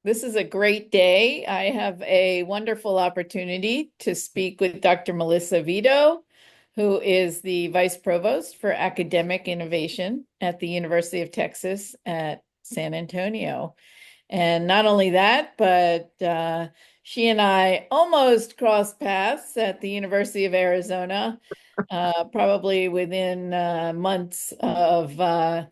This is a great day. I have a wonderful opportunity to speak with Dr. Melissa Vito, who is the Vice Provost for Academic Innovation at the University of Texas at San Antonio. And not only that, but she and I almost crossed paths at the University of Arizona, probably within months of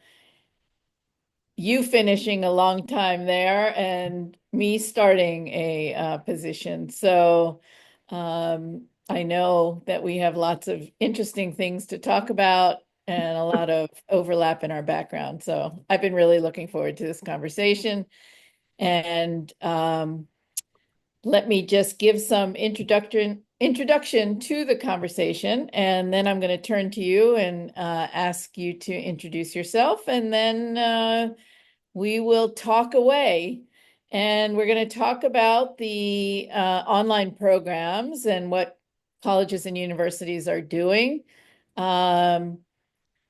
you finishing a long time there and me starting a position. So I know that we have lots of interesting things to talk about and a lot of overlap in our background. So I've been really looking forward to this conversation. And let me just give some introduction to the conversation, and then I'm going to turn to you and ask you to introduce yourself, and then we will talk away. And we're going to talk about the online programs and what colleges and universities are doing. Um,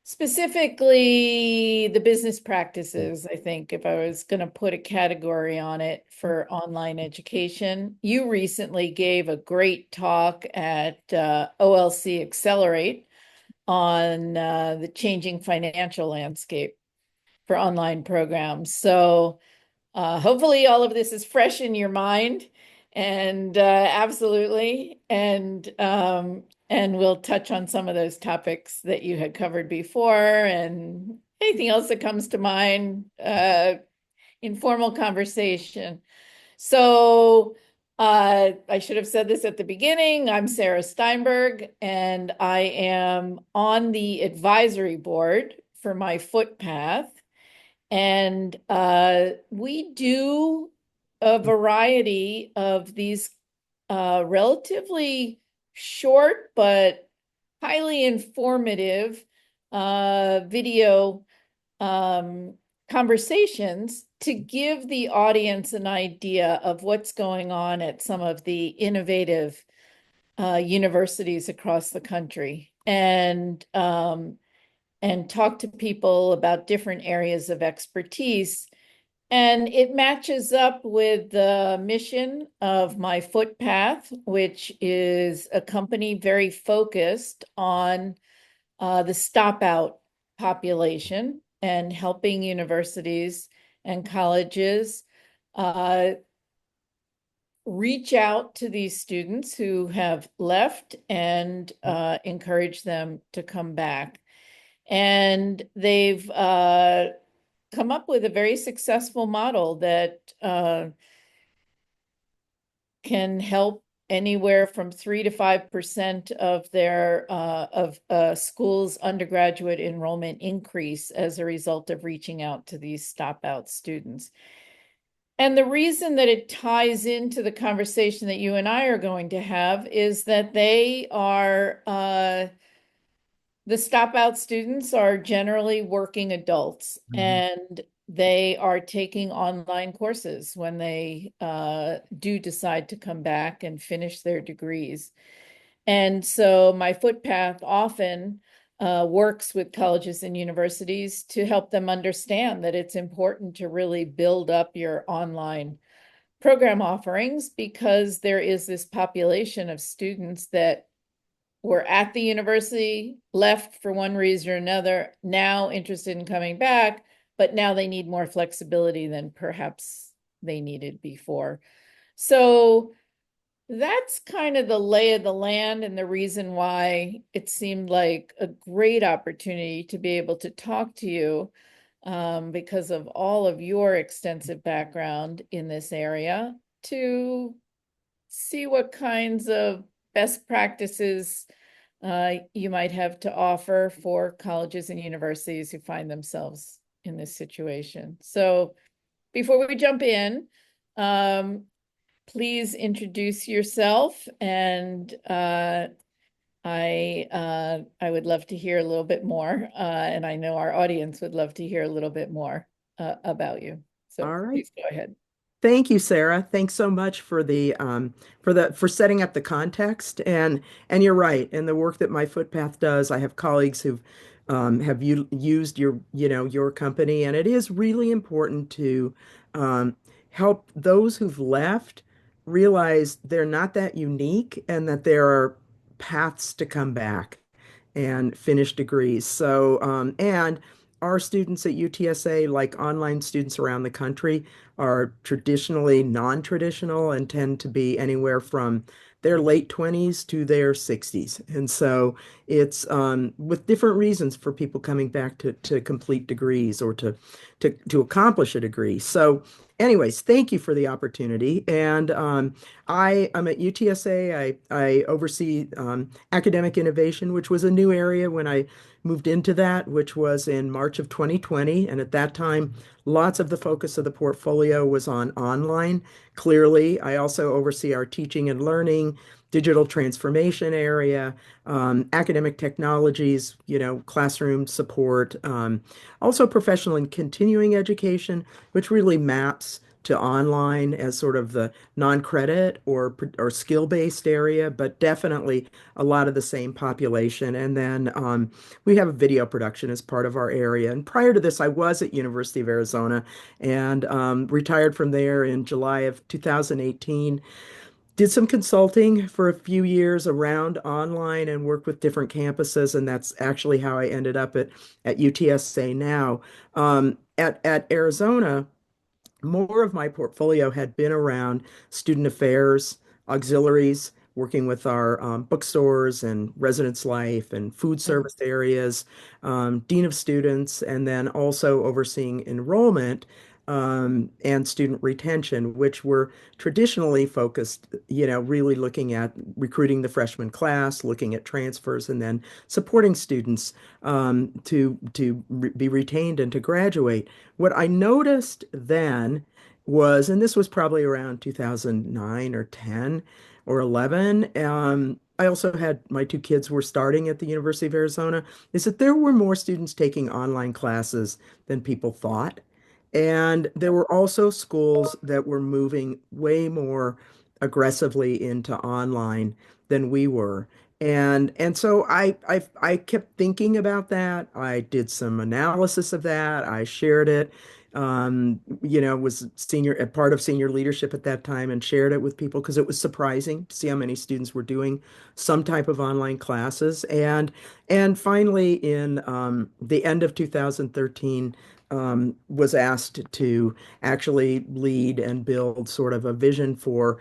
Specifically, the business practices, I think, if I was going to put a category on it for online education. You recently gave a great talk at OLC Accelerate on the changing financial landscape for online programs. So hopefully all of this is fresh in your mind and absolutely. And we'll touch on some of those topics that you had covered before and anything else that comes to mind, informal conversation. So I should have said this at the beginning. I'm Sarah Steinberg, and I am on the advisory board for myFootpath. And we do a variety of these relatively short but highly informative video um, conversations to give the audience an idea of what's going on at some of the innovative universities across the country. And talk to people about different areas of expertise. And it matches up with the mission of myFootpath, which is a company very focused on the stop out population and helping universities and colleges uh, reach out to these students who have left and encourage them to come back. And they've come up with a very successful model that can help anywhere from 3 to 5% of their of schools' undergraduate enrollment increase as a result of reaching out to these stop out students. And the reason that it ties into the conversation that you and I are going to have is that they are the stop out students are generally working adults, and they are taking online courses when they do decide to come back and finish their degrees. And so myFootpath often works with colleges and universities to help them understand that it's important to really build up your online program offerings, because there is this population of students that were at the university, left for one reason or another, now interested in coming back, but now they need more flexibility than perhaps they needed before. So that's kind of the lay of the land and the reason why it seemed like a great opportunity to be able to talk to you, because of all of your extensive background in this area, to see what kinds of best practices you might have to offer for colleges and universities who find themselves in this situation. So before we jump in, please introduce yourself, and I would love to hear a little bit more, and I know our audience would love to hear a little bit more about you. So All right. please go ahead. Thank you, Sarah. Thanks so much for for setting up the context. And you're right. In the work that my Footpath does, I have colleagues who have used your company, and it is really important to help those who've left realize they're not that unique and that there are paths to come back and finish degrees. So, and our students at UTSA, like online students around the country, are traditionally non-traditional and tend to be anywhere from their late 20s to their 60s. And so it's with different reasons for people coming back to complete degrees or to accomplish a degree. So anyways, thank you for the opportunity. And I am at UTSA. I oversee academic innovation, which was a new area when I moved into that, which was in March of 2020. And at that time, lots of the focus of the portfolio was on online. Clearly, I also oversee our teaching and learning, digital transformation area, academic technologies, classroom support, also professional and continuing education, which really maps to online as sort of the non-credit or skill-based area, but definitely a lot of the same population. And then we have a video production as part of our area. And prior to this, I was at University of Arizona and retired from there in July of 2018. Did some consulting for a few years around online and worked with different campuses, and that's actually how I ended up at UTSA now. At Arizona, more of my portfolio had been around student affairs, auxiliaries, working with our bookstores and residence life and food service areas, dean of students, and then also overseeing enrollment and student retention, which were traditionally focused, really looking at recruiting the freshman class, looking at transfers, and then supporting students to be retained and to graduate. What I noticed then was, and this was probably around 2009 or 10 or 11. I also had my two kids were starting at the University of Arizona, is that there were more students taking online classes than people thought. And there were also schools that were moving way more aggressively into online than we were. And so I kept thinking about that. I did some analysis of that. I shared it. Was senior a part of senior leadership at that time and shared it with people because it was surprising to see how many students were doing some type of online classes. And finally, in the end of 2013, was asked to actually lead and build sort of a vision for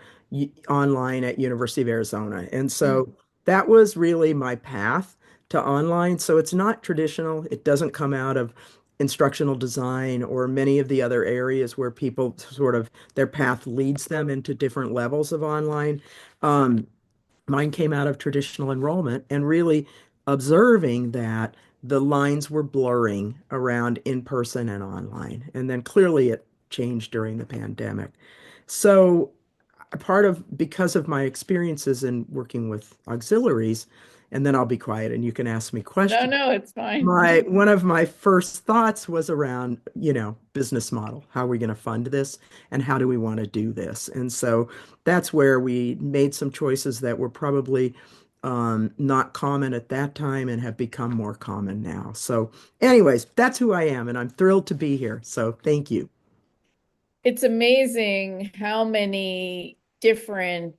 online at University of Arizona. And Mm. so that was really my path to online. So it's not traditional. It doesn't come out of instructional design or many of the other areas where people sort of their path leads them into different levels of online. Um, Mine came out of traditional enrollment and really observing that the lines were blurring around in person and online. And then clearly it changed during the pandemic. So, because of my experiences in working with auxiliaries, and then I'll be quiet and you can ask me No, questions. no, it's fine. My one of my first thoughts was around, business model. How are we going to fund this and how do we want to do this? And so that's where we made some choices that were probably not common at that time and have become more common now. So, anyways, that's who I am, and I'm thrilled to be here. So, thank you. It's amazing how many different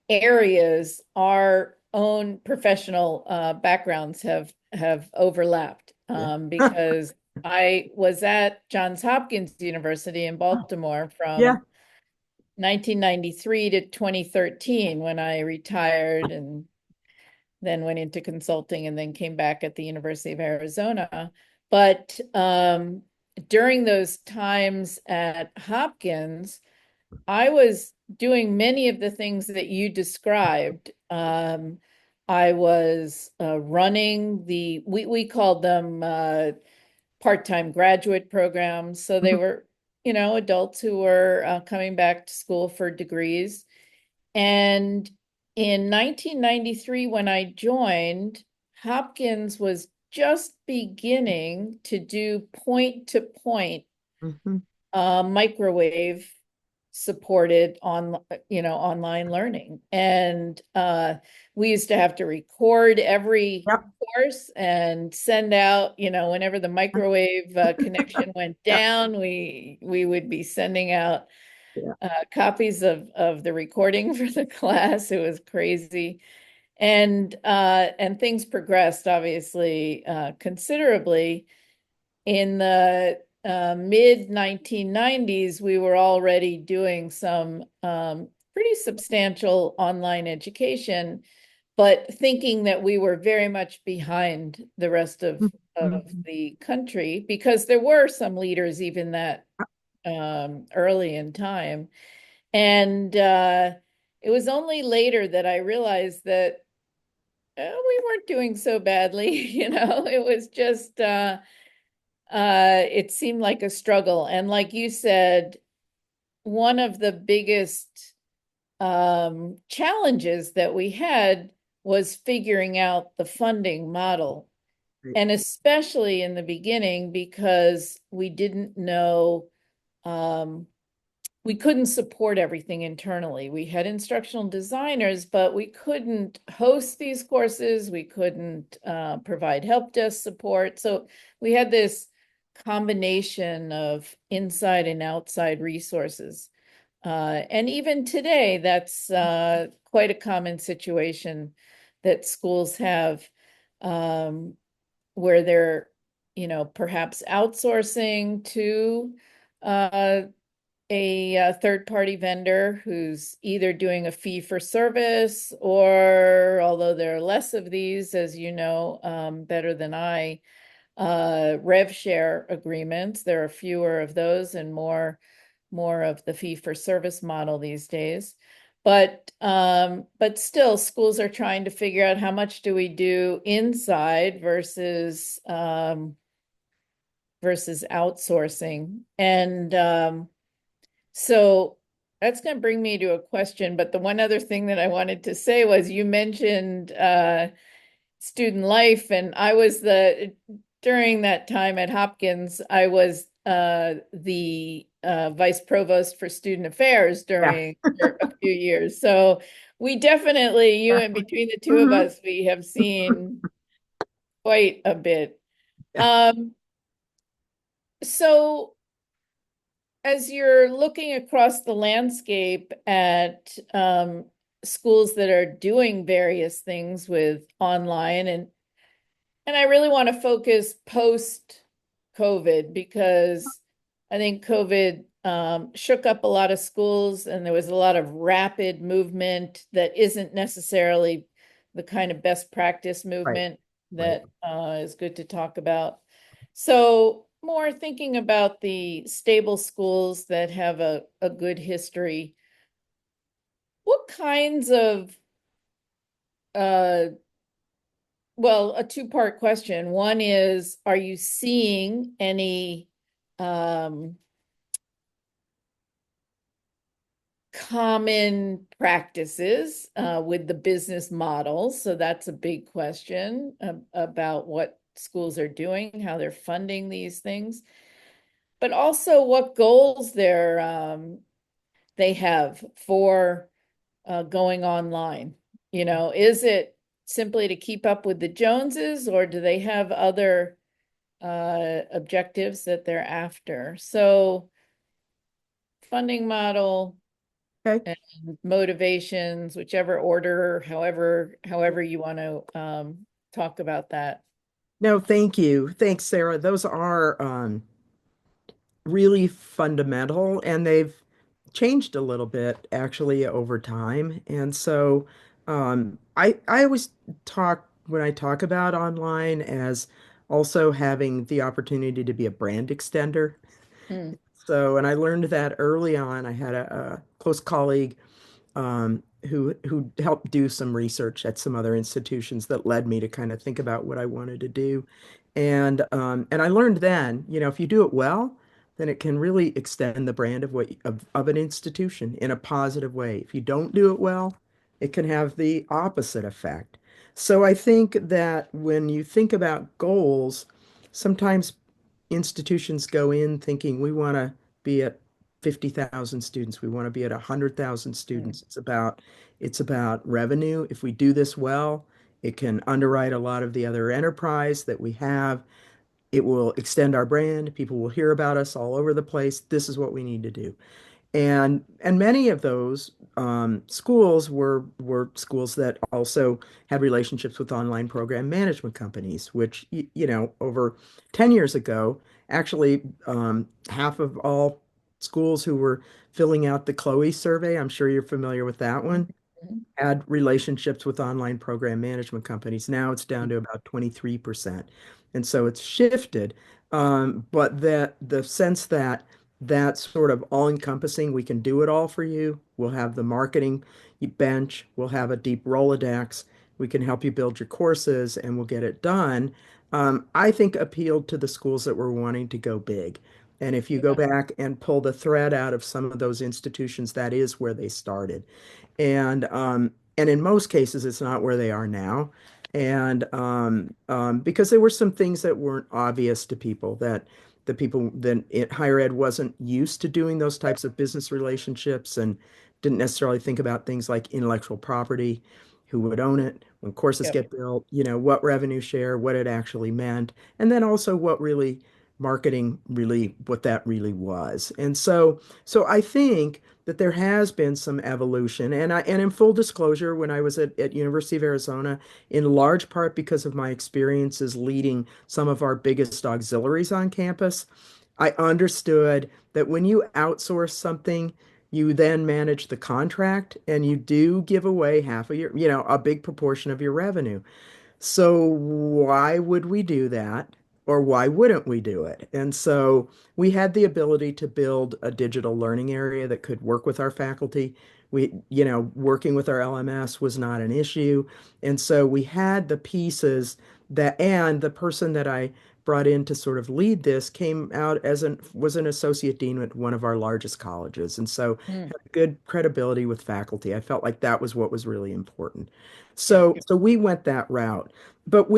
areas our own professional backgrounds have overlapped. Yeah. Because I was at Johns Hopkins University in Baltimore Yeah. from 1993 to 2013 when I retired and then went into consulting and then came back at the University of Arizona. But during those times at Hopkins, I was doing many of the things that you described. I was running we called them part-time graduate programs. So they were, adults who were coming back to school for degrees. And in 1993, when I joined, Hopkins was just beginning to do point-to-point Mhm. microwave supported on, online learning. And we used to have to record every Yep. course and send out, whenever the microwave connection went Yeah. down, we would be sending out Yeah. copies of the recording for the class. It was crazy. And things progressed obviously considerably. In the mid 1990s, we were already doing some pretty substantial online education, but thinking that we were very much behind the rest of Mhm. the country because there were some leaders even that early in time. And it was only later that I realized that we weren't doing so badly. It was just it seemed like a struggle. And like you said, one of the biggest challenges that we had was figuring out the funding model. Right. And especially in the beginning, because we didn't know, um, we couldn't support everything internally. We had instructional designers, but we couldn't host these courses. We couldn't provide help desk support. So we had this combination of inside and outside resources. And even today, that's quite a common situation that schools have, um, where they're, perhaps outsourcing to uh, a third-party vendor who's either doing a fee for service, or, although there are less of these, as you know, better than I, rev share agreements. There are fewer of those and more of the fee for service model these days. But still, schools are trying to figure out how much do we do inside versus outsourcing. And so that's going to bring me to a question. But the one other thing that I wanted to say was, you mentioned student life, and I was during that time at Hopkins, I was the Vice Provost for Student Affairs Yeah. for a few years. So we definitely, you Yeah. and between the two of Mhm. us, we have seen quite a bit. Yeah. Um, so as you're looking across the landscape at schools that are doing various things with online, and I really want to focus post COVID, because I think COVID shook up a lot of schools, and there was a lot of rapid movement that isn't necessarily the kind of best practice Right. movement Right. that is good to talk about. So, more thinking about the stable schools that have a good history, what kinds of uh, well, a two-part question. One is, are you seeing any um, common practices with the business models? So that's a big question about what schools are doing, how they're funding these things, but also what goals they have for going online. Is it simply to keep up with the Joneses, or do they have other objectives that they're after? So funding model Okay. and motivations, whichever order, however you want to talk about that. No, thank you. Thanks, Sarah. Those are really fundamental, and they've changed a little bit actually over time. And so I always talk when I talk about online as also having the opportunity to be a brand extender. Mm, So, and I learned that early on. I had a close colleague who helped do some research at some other institutions that led me to kind of think about what I wanted to do. And I learned then, if you do it well, then it can really extend the brand of an institution in a positive way. If you don't do it well, it can have the opposite effect. So I think that when you think about goals, sometimes institutions go in thinking we want to be at 50,000 students. We want to be at 100,000 students. It's about revenue. If we do this well, it can underwrite a lot of the other enterprise that we have. It will extend our brand. People will hear about us all over the place. This is what we need to do. And many of those schools were schools that also had relationships with online program management companies, which over 10 years ago, actually half of all schools who were filling out the Chloe survey, I'm sure you're familiar with that one, Mhm. had relationships with online program management companies. Now it's down to about 23%. And so it's shifted. But that the sense that that's sort of all encompassing, we can do it all for you. We'll have the marketing bench, we'll have a deep Rolodex, we can help you build your courses, and we'll get it done. I think appealed to the schools that were wanting to go big. And if you go Yeah. back and pull the thread out of some of those institutions, that is where they started. And in most cases, it's not where they are now. And because there were some things that weren't obvious to people that the people that higher ed wasn't used to doing those types of business relationships and didn't necessarily think about things like intellectual property, who would own it, when courses Yep. get built, what revenue share, what it actually meant, and then also what really marketing really, what that really was. And so I think that there has been some evolution. And in full disclosure, when I was at University of Arizona, in large part because of my experiences leading some of our biggest auxiliaries on campus, I understood that when you outsource something, you then manage the contract and you do give away half of a big proportion of your revenue. So why would we do that? Or why wouldn't we do it? And so we had the ability to build a digital learning area that could work with our faculty. Working with our LMS was not an issue. And so we had the pieces and the person that I brought in to sort of lead this came out was an associate dean at one of our largest colleges. And so Mm. had good credibility with faculty. I felt like that was what was really important. Yep. So we went that route. But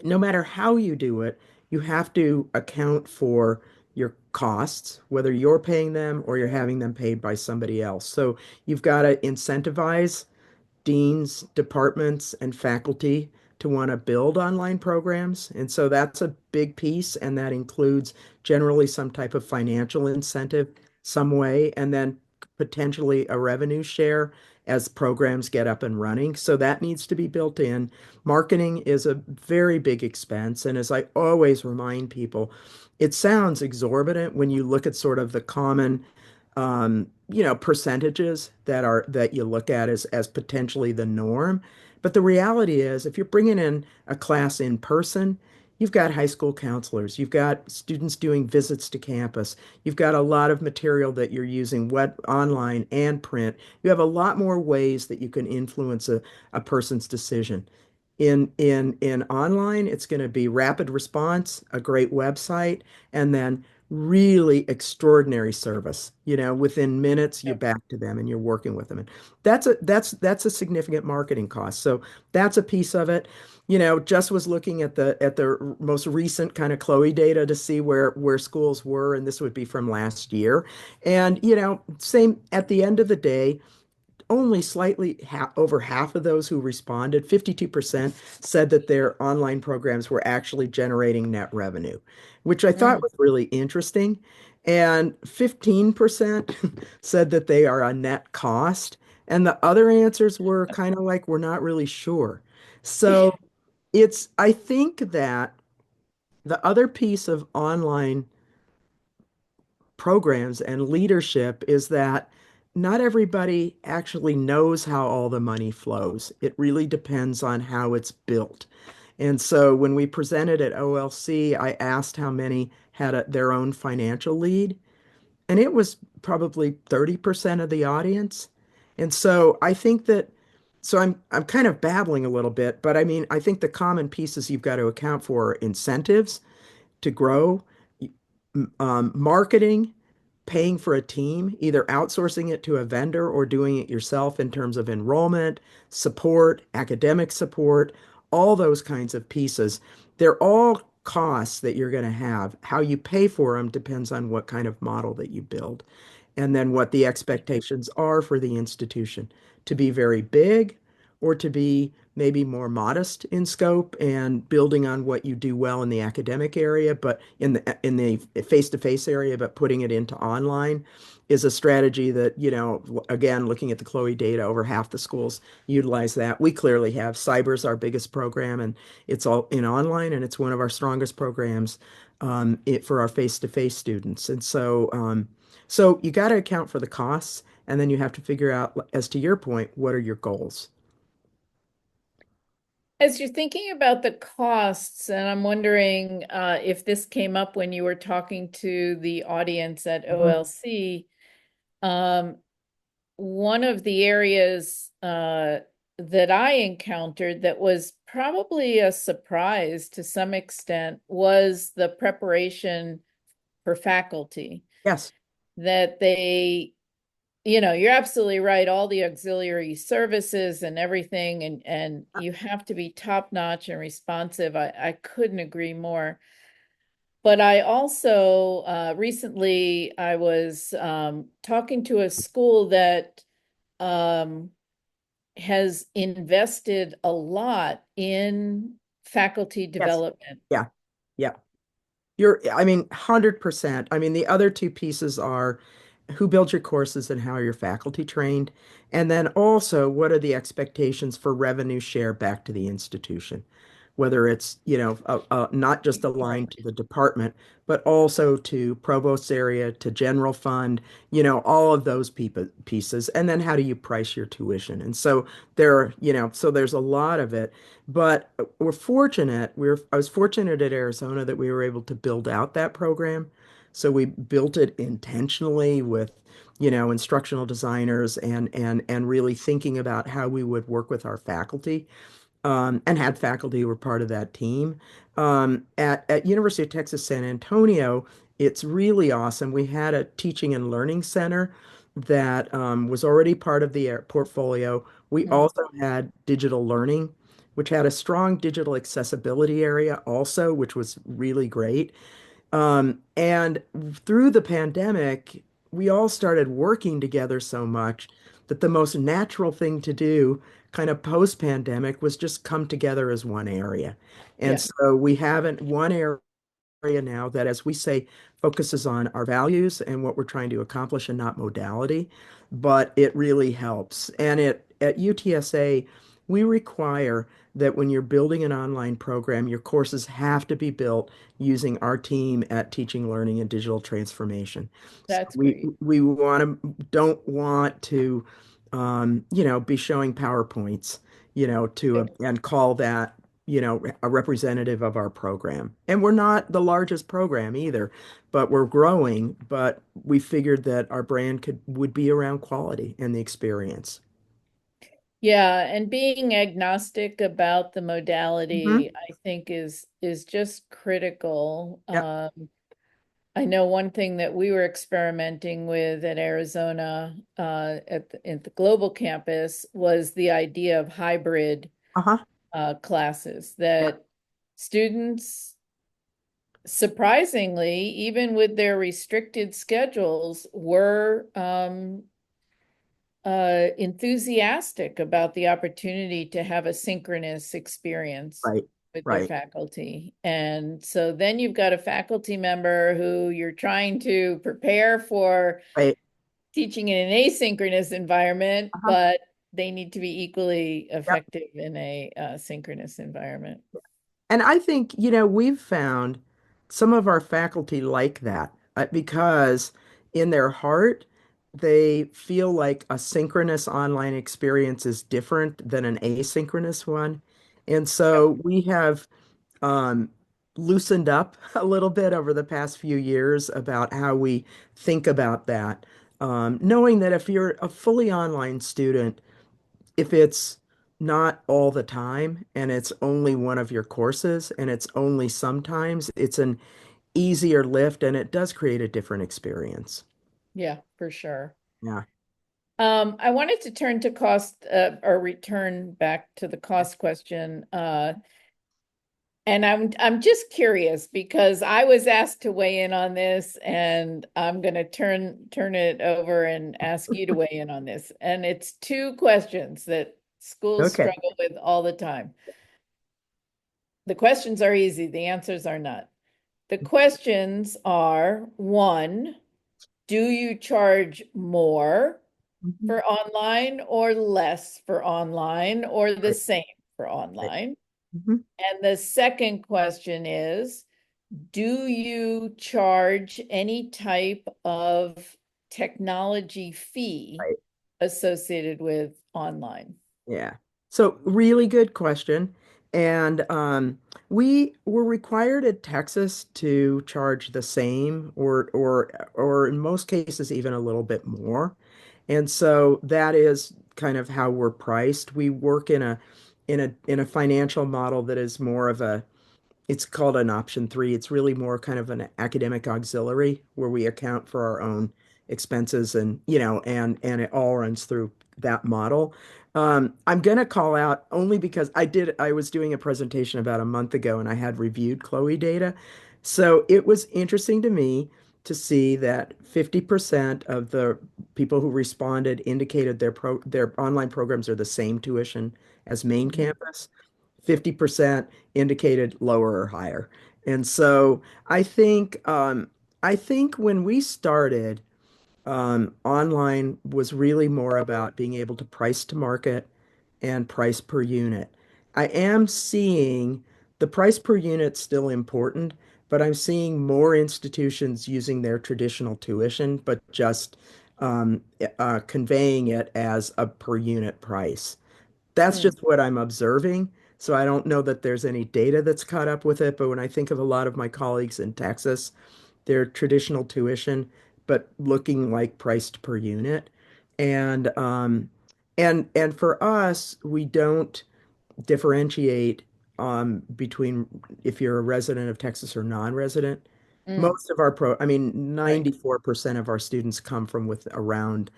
no matter how you do it, you have to account for your costs, whether you're paying them or you're having them paid by somebody else. So you've got to incentivize deans, departments, and faculty to want to build online programs. And so that's a big piece, and that includes generally some type of financial incentive, some way, and then potentially a revenue share as programs get up and running. So that needs to be built in. Marketing is a very big expense. And as I always remind people, it sounds exorbitant when you look at sort of the common percentages that you look at as potentially the norm. But the reality is, if you're bringing in a class in person, you've got high school counselors, you've got students doing visits to campus, you've got a lot of material that you're using, web, online, and print. You have a lot more ways that you can influence a person's decision. In online, it's going to be rapid response, a great website, and then really extraordinary service. Within minutes, you're Yep. back to them and you're working with them. And that's a significant marketing cost. So that's a piece of it. Just was looking at the most recent kind of Chloe data to see where schools were, and this would be from last year. And same at the end of the day, only slightly over half of those who responded, 52%, said that their online programs were actually generating net revenue, which I thought Mm. was really interesting. And 15% said that they are a net cost. And the other answers were kind of like, we're not really sure. So I think that the other piece of online programs and leadership is that not everybody actually knows how all the money flows. It really depends on how it's built. And so when we presented at OLC, I asked how many had their own financial lead, and it was probably 30% of the audience. And so I think that I'm kind of babbling a little bit, but I mean, I think the common pieces you've got to account for are incentives to grow, marketing, paying for a team, either outsourcing it to a vendor or doing it yourself in terms of enrollment, support, academic support, all those kinds of pieces. They're all costs that you're going to have. How you pay for them depends on what kind of model that you build, and then what the expectations are for the institution to be very big or to be maybe more modest in scope and building on what you do well in the academic area, but in the face-to-face area, but putting it into online is a strategy that, again, looking at the Chloe data, over half the schools utilize that. We clearly have cyber's our biggest program, and it's all in online, and it's one of our strongest programs for our face-to-face students. And so you got to account for the costs, and then you have to figure out, as to your point, what are your goals? As you're thinking about the costs, and I'm wondering if this came up when you were talking to the audience at Mhm. OLC, um, one of the areas that I encountered that was probably a surprise to some extent was the preparation for faculty. Yes, That you're absolutely right, all the auxiliary services and everything, and you have to be top notch and responsive. I couldn't agree more. But I also recently I was talking to a school that um, has invested a lot in faculty yes, development. yeah, yeah. I mean, 100%. I mean, the other two pieces are who builds your courses and how are your faculty trained? And then also, what are the expectations for revenue share back to the institution? Whether it's, not just aligned to the department, but also to provost's area, to general fund, all of those pieces. And then how do you price your tuition? And so so there's a lot of it. But I was fortunate at Arizona that we were able to build out that program. So we built it intentionally with, instructional designers and really thinking about how we would work with our faculty, and had faculty who were part of that team. At University of Texas San Antonio, it's really awesome. We had a teaching and learning center that was already part of the portfolio. We Mhm. also had digital learning, which had a strong digital accessibility area also, which was really great. And through the pandemic, we all started working together so much that the most natural thing to do, kind of post-pandemic, was just come together as one area. And Yeah. so we have one area now that, as we say, focuses on our values and what we're trying to accomplish and not modality, but it really helps. And at UTSA, we require that when you're building an online program, your courses have to be built using our team at Teaching, Learning, and Digital Transformation. So That's we great. we don't want to be showing PowerPoints, and call that a representative of our program. And we're not the largest program either, but we're growing. But we figured that our brand would be around quality and the experience. Yeah, and being agnostic about the Hmm. modality, I think is just critical. Yep. I know one thing that we were experimenting with at Arizona at the global campus was the idea of hybrid Uh-huh. classes Yep. that students, surprisingly, even with their restricted schedules, were enthusiastic about the opportunity to have a synchronous experience Right. with their Right. faculty. And so then you've got a faculty member who you're trying to prepare for Right. teaching in an asynchronous environment, Uh-huh. but they need to be equally Yep. effective in a synchronous environment. And I think, we've found some of our faculty like that, because in their heart, they feel like a synchronous online experience is different than an asynchronous one. And Yep. so we have um, loosened up a little bit over the past few years about how we think about that. Knowing that if you're a fully online student, if it's not all the time and it's only one of your courses and it's only sometimes, it's an easier lift and it does create a different experience. Yeah, for sure. Yeah. I wanted to turn to cost or return back to the cost question. And I'm just curious because I was asked to weigh in on this, and I'm going to turn it over and ask you to weigh in on this. And it's two questions that schools Okay. struggle with all the time. The questions are easy, the answers are not. The questions are, one, do you charge more Mhm. for online or less for online or the Right. same for Right. online? Mhm. And the second question is, do you charge any type of technology fee Right. associated with online? Yeah. So really good question. And we were required at Texas to charge the same or in most cases even a little bit more. And so that is kind of how we're priced. We work in a financial model that is more of a it's called an option three. It's really more kind of an academic auxiliary where we account for our own expenses and and it all runs through that model. I'm gonna call out only because I was doing a presentation about a month ago and I had reviewed Chloe data. So it was interesting to me to see that 50% of the people who responded indicated their online programs are the same tuition as main Mhm. campus. 50% indicated lower or higher. And so I think when we started, online was really more about being able to price to market and price per unit. I am seeing the price per unit still important, but I'm seeing more institutions using their traditional tuition, but just conveying it as a per unit price. That's Hmm. just what I'm observing. So I don't know that there's any data that's caught up with it. But when I think of a lot of my colleagues in Texas, they're traditional tuition, but looking like priced per unit. And and for us, we don't differentiate between if you're a resident of Texas or non-resident. Mm, Most of our I mean, right. 94% of our students come from with around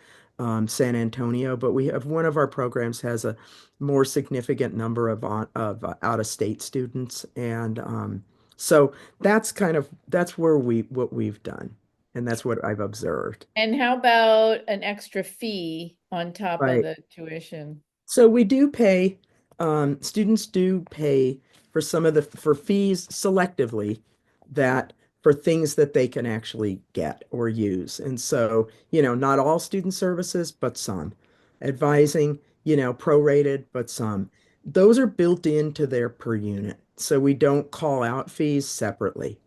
San Antonio, but we have one of our programs has a more significant number of out-of-state students, and so that's where we what we've done, and that's what I've observed. And how about an extra fee on top of Right. the tuition? So we do pay, students do pay for some of for fees selectively that for things that they can actually get or use. And so, not all student services, but some. Advising, prorated, but some. Those are built into their per unit. So we don't call out fees separately.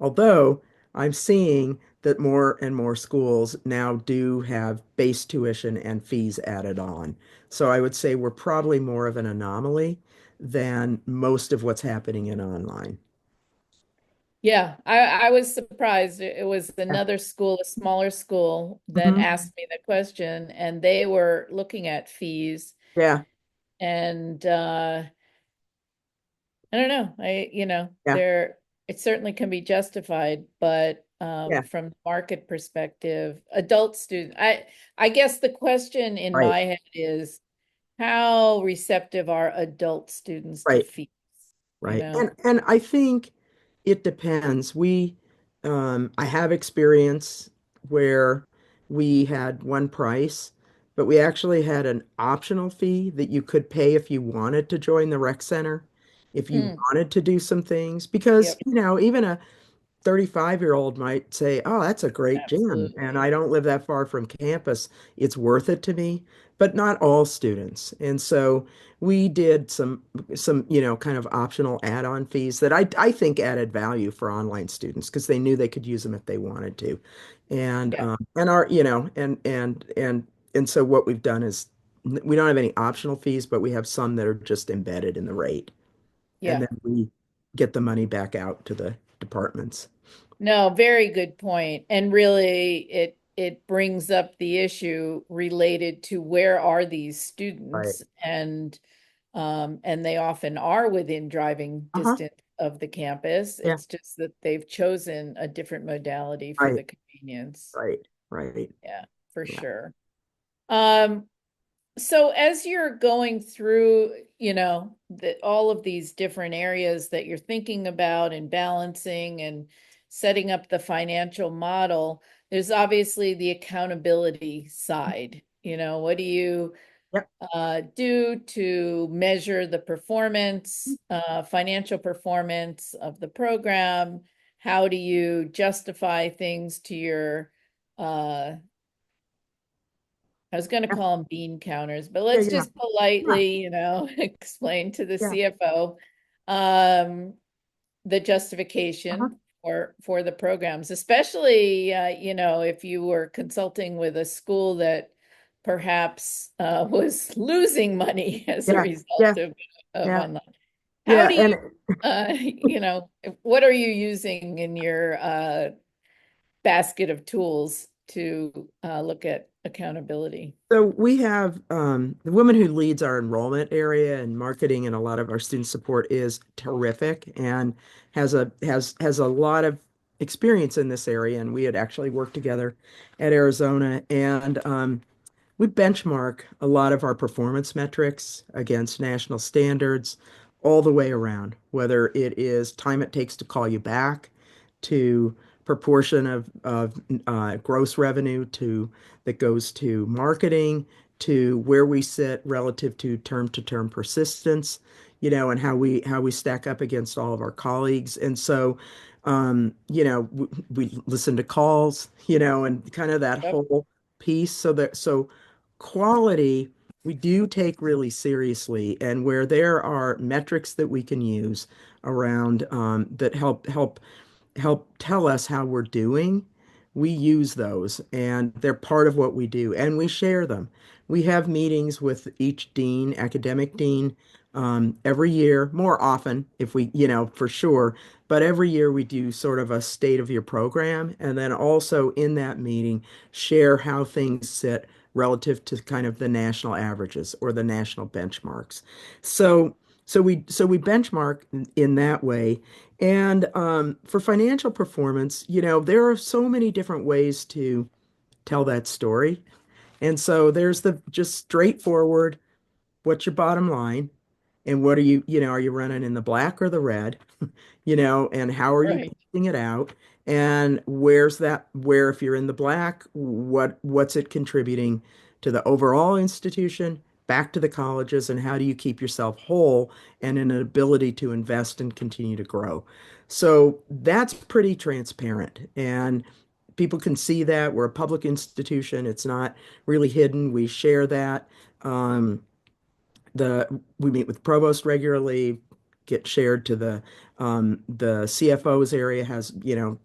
Although I'm seeing that more and more schools now do have base tuition and fees added on. So I would say we're probably more of an anomaly than most of what's happening in online. Yeah, I was surprised. It was Yeah. another school, a smaller school, that Hmm. asked me the question, and they were looking at fees. Yeah. And I don't know. Yeah. it certainly can be justified, but Yeah. from the market perspective, adult student, I guess the question in Right. my head is how receptive are adult students to Right. fees, you Right. know? And I think it depends. I have experience where we had one price, but we actually had an optional fee that you could pay if you wanted to join the rec center, if you Mm, wanted to do some things, because, yep, even a 35-year-old might say, "Oh, that's a great gym, and absolutely. I don't live that far from campus. It's worth it to me." But not all students. And so we did some, kind of optional add-on fees that I think added value for online students because they knew they could use them if they wanted to. And Yeah, our, and so what we've done is we don't have any optional fees, but we have some that are just embedded in the rate. And yeah. then we get the money back out to the departments. No, very good point. And really, it brings up the issue related to where are these Right. students, and they often are within driving Uh-huh. distance of the campus. Yeah. It's just that they've chosen a different modality for Right. the convenience. Right. Right. Yeah, for Yeah. sure. Um, So as you're going through, all of these different areas that you're thinking about and balancing and setting up the financial model, there's obviously the accountability side. What do you Yep. do to measure the performance, financial performance of the program? How do you justify things to your uh, I was going to Yeah. call them bean counters, but Yeah. let's Yeah. just Yeah. politely, explain to the Yeah. CFO um, the Uh-huh. justification for the programs, especially if you were consulting with a school that perhaps was losing money as a Yeah. result Yeah. of Yeah. online. How Yeah. do you, And what are you using in your basket of tools to look at accountability? so we have the woman who leads our enrollment area and marketing and a lot of our student support is terrific and has a lot of experience in this area. And we had actually worked together at Arizona and we benchmark a lot of our performance metrics against national standards all the way around, whether it is time it takes to call you back, to proportion of gross revenue to that goes to marketing, to where we sit relative to term persistence, and how we stack up against all of our colleagues. And so, we listen to calls, and kind of that Yep. whole piece. So quality we do take really seriously, and where there are metrics that we can use around that help tell us how we're doing, we use those and they're part of what we do and we share them. We have meetings with each dean, academic dean, every year, more often if we, for sure, but every year we do sort of a state of your program and then also in that meeting share how things sit relative to kind of the national averages or the national benchmarks. So so we benchmark in that way. And for financial performance, there are so many different ways to tell that story. And so there's the just straightforward, what's your bottom line? And what are you running in the black or the red? And how are you Right. picking it out? And where if you're in the black, what's it contributing to the overall institution, back to the colleges, and how do you keep yourself whole and in an ability to invest and continue to grow? So that's pretty transparent. And people can see that we're a public institution. It's not really hidden. We share that. Um, we meet with provost regularly, get shared to the CFO's area has,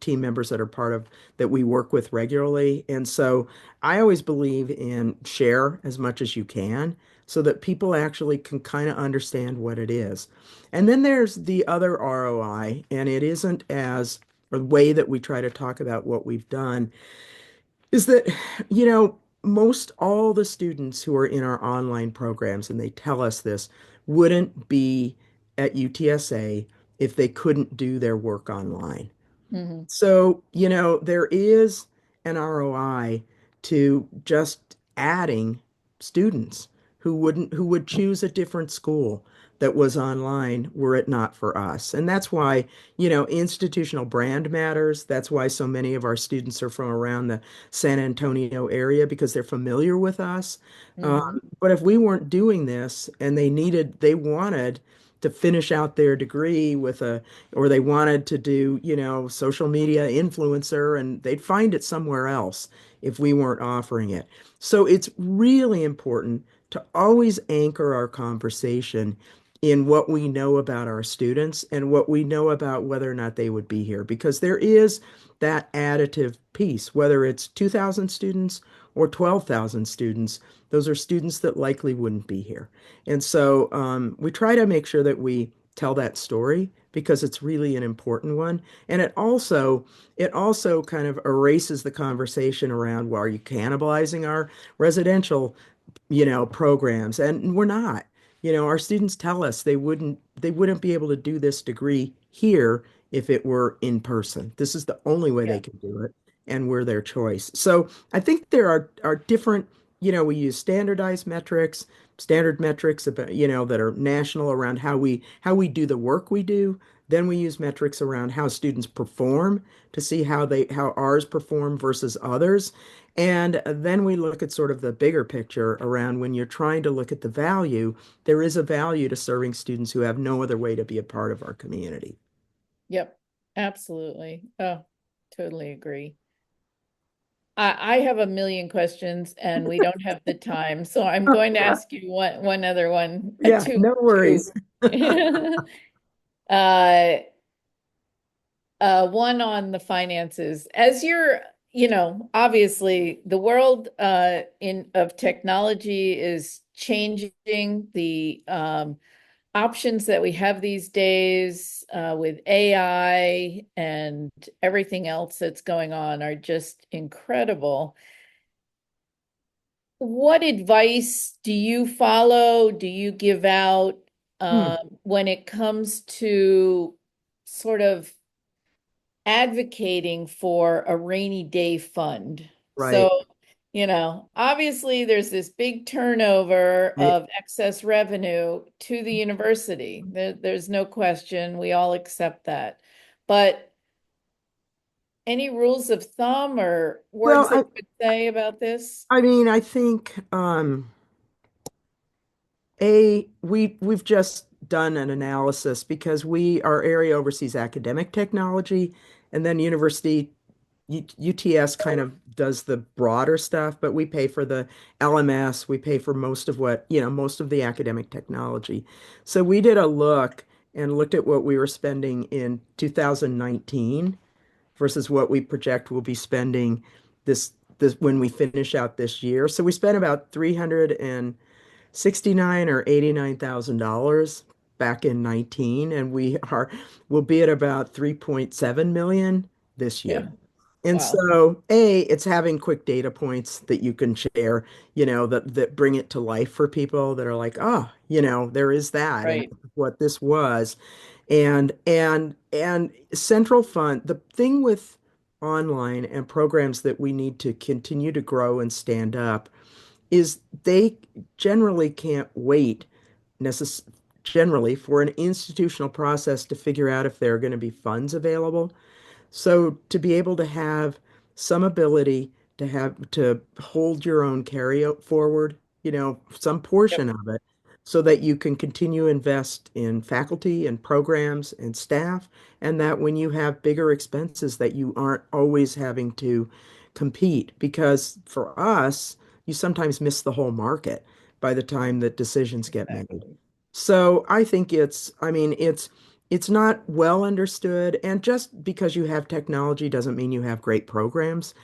team members that are part of that we work with regularly. And so I always believe in share as much as you can so that people actually can kind of understand what it is. And then there's the other ROI, and it isn't as or the way that we try to talk about what we've done is that, most all the students who are in our online programs, and they tell us this, wouldn't be at UTSA if they couldn't do their work online. Mhm. So, there is an ROI to just adding students who would choose a different school that was online were it not for us. And that's why, institutional brand matters. That's why so many of our students are from around the San Antonio area because they're familiar with us. Mhm. But if we weren't doing this and they wanted to finish out their degree or they wanted to do, social media influencer, and they'd find it somewhere else if we weren't offering it. So it's really important to always anchor our conversation in what we know about our students and what we know about whether or not they would be here, because there is that additive piece, whether it's 2,000 students or 12,000 students, those are students that likely wouldn't be here. And so we try to make sure that we tell that story because it's really an important one. And it also kind of erases the conversation around, well, are you cannibalizing our residential, programs? And we're not. Our students tell us they wouldn't be able to do this degree here if it were in person. This is the only way they Yeah. can do it, and we're their choice. So I think there are different we use standardized metrics, standard metrics about, that are national around how we do the work we do. Then we use metrics around how students perform to see how ours perform versus others. And then we look at sort of the bigger picture around when you're trying to look at the value, there is a value to serving students who have no other way to be a part of our community. Yep, absolutely. Oh, totally agree. I have a million questions and we don't have the time, so I'm going to ask you one other one, Yeah, two, no two. worries. Uh, one on the finances. As you're, obviously the world in of technology is changing. The options that we have these days with AI and everything else that's going on are just incredible. What advice do you follow? Do you give out Hmm, when it comes to sort of advocating for a rainy day fund? right. So, obviously there's this big turnover Right. of excess revenue to the university. There's no question. We all accept that. But any rules of thumb or Well, words that you would say about this? I mean, I think we've just done an analysis because our area oversees academic technology, and then UTS kind of does the broader stuff, but we pay for the LMS, we pay for most of the academic technology. So we did a look and looked at what we were spending in 2019 versus what we project we'll be spending this when we finish out this year. So we spent about 369 or $89,000 back in 19, and we'll be at about 3.7 million this Yeah. year. And Wow. so, it's having quick data points that you can share, that bring it to life for people that are like, oh, there is that, and Right. what this was. And central fund, the thing with online and programs that we need to continue to grow and stand up is they generally can't wait necess generally for an institutional process to figure out if there are going to be funds available. So to be able to have some ability to hold your own carry forward, some portion Yep. of it, so that you can continue to invest in faculty and programs and staff, and that when you have bigger expenses that you aren't always having to compete. Because for us, you sometimes miss the whole market by the time that decisions get made. Exactly. So I think I mean, it's not well understood, and just because you have technology doesn't mean you have great programs,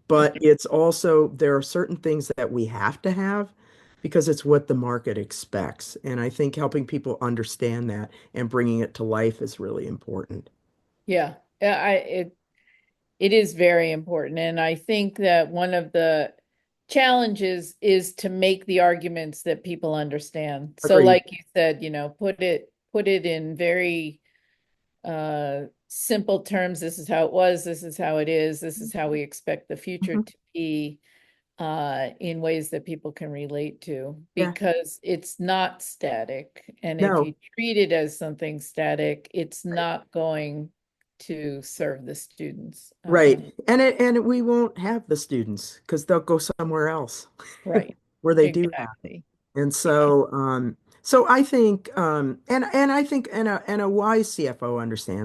but it's also there are certain things that we have to have because it's what the market expects. And I think helping people understand that and bringing it to life is really important. Yeah. It is very important. And I think that one of the challenges is to make the arguments that people understand. So Agreed. like you said, put it in very simple terms. This is how it was, this is how it is, this is how we expect the future Mhm. to be in ways that people can relate to, Yeah. because it's not static. And if No. you treat it as something static, it's Right. not going to serve the students. Right. And we won't have the students because they'll go somewhere else Right. where they do have. Exactly. And Yeah. so I think, and I think, and a wise CFO understands